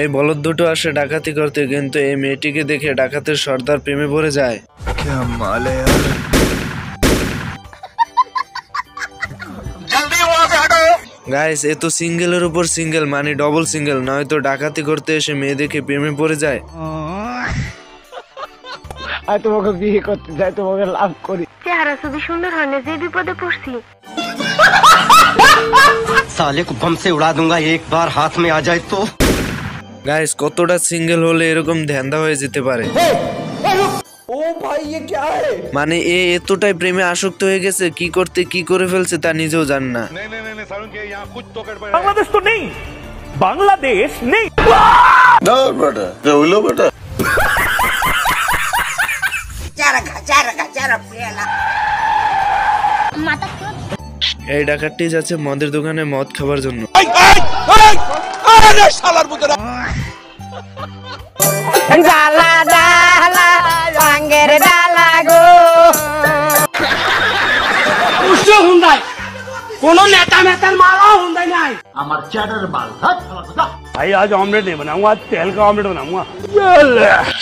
এই বলদ দুটো আসে ডাকাতি করতে, কিন্তু এই মেয়েটিকে দেখে ডাকাতের সর্দার প্রেমে পড়ে যায়। গাইস, এ তো সিঙ্গেলের উপর সিঙ্গেল, মানে ডবল সিঙ্গেল, নয়তো ডাকাতি করতে এসে মেয়ে দেখে প্রেমে পড়ে যায়। তোমাকে বিয়ে করতে চাই, তোমাকে লাভ করি। চেহারা শুধু সুন্দর হয় না, যে বিপদে পড়ছি। साले को बम से उड़ा दूंगा एक बार हाथ में आ जाए तो। গাইস, কতটা সিঙ্গেল হলে এরকম ধ্যানদা হয়ে যেতে পারে? ও ভাই, ये क्या है? মানে এ এতটাই প্রেমে আসক্ত হয়ে গেছে, কি করতে কি করে ফেলছে তা নিজেও জানে না। বাংলাদেশ তো নেই, বাংলাদেশ নেই। না বেটা, কে হইলো বেটা? এই ডাকাতটি যাচ্ছে মদের দোকানে মদ খাবার জন্য। কোনো নেতা মেতার মারা হুন্দাই নাই। আমার চ্যাটার মাল ভাই, আজ অমলেট नहीं बनाऊंगा, आज तेल का ऑमलेट बनाऊंगा।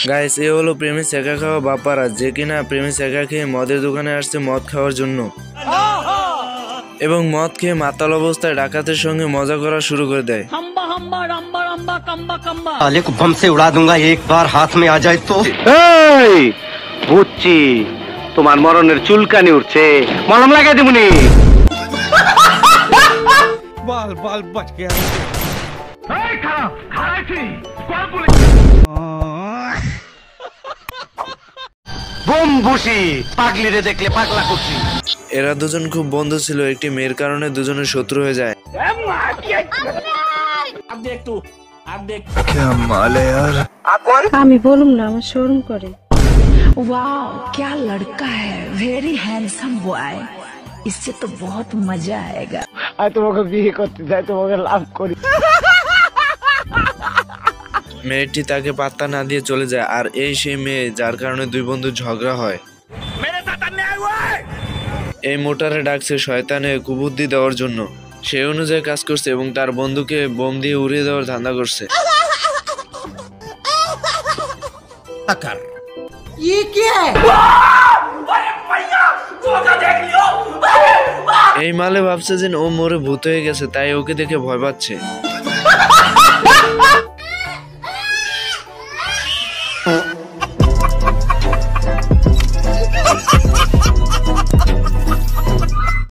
গাইস, এ হলো প্রেমে সেকা খাওয়া বাপারা, যে কিনা প্রেমে সেকা খেয়ে মদের দোকানে আসছে মদ খাওয়ার জন্য, এবং মদ খেয়ে মাতাল অবস্থায় ডাকাতের সঙ্গে মজা করা শুরু করে দেয়। साले को बम से उड़ा दूंगा एक बार हाथ में आ जाए तो। বুঝছি, তোমার মরণের চুলকানি উঠছে, মলম লাগাই দিবনি। बाल बाल बच गया। বোম বসি, পাগলিরে দেখলে পাগলা করছি। এরা দুজন খুব বন্ধু ছিল, একটি মেয়ের কারণে দুজনের শত্রু হয়ে যায়। আমি বলুম না, আমার শরম করে। वाह क्या लड़का है, वेरी हैंडसम बॉय, इससे तो बहुत मजा आएगा। তোমাকে বিয়ে করতে চাই, তোমাকে লাভ করি। মেয়েটি তাকে পাত্তা না দিয়ে চলে যায়, আর এই সেই মেয়ে যার কারণে দুই বন্ধু ঝগড়া হয়। এই মোটারে ডাকছে শয়তানে কুবুদ্ধি দেওয়ার জন্য, সেই অনুযায়ী কাজ করছে এবং তার বন্ধুকে বোম দিয়ে উড়িয়ে দেওয়ার ধান্দা করছে। এই মালে ভাবছে যে ও মরে ভূত হয়ে গেছে, তাই ওকে দেখে ভয় পাচ্ছে।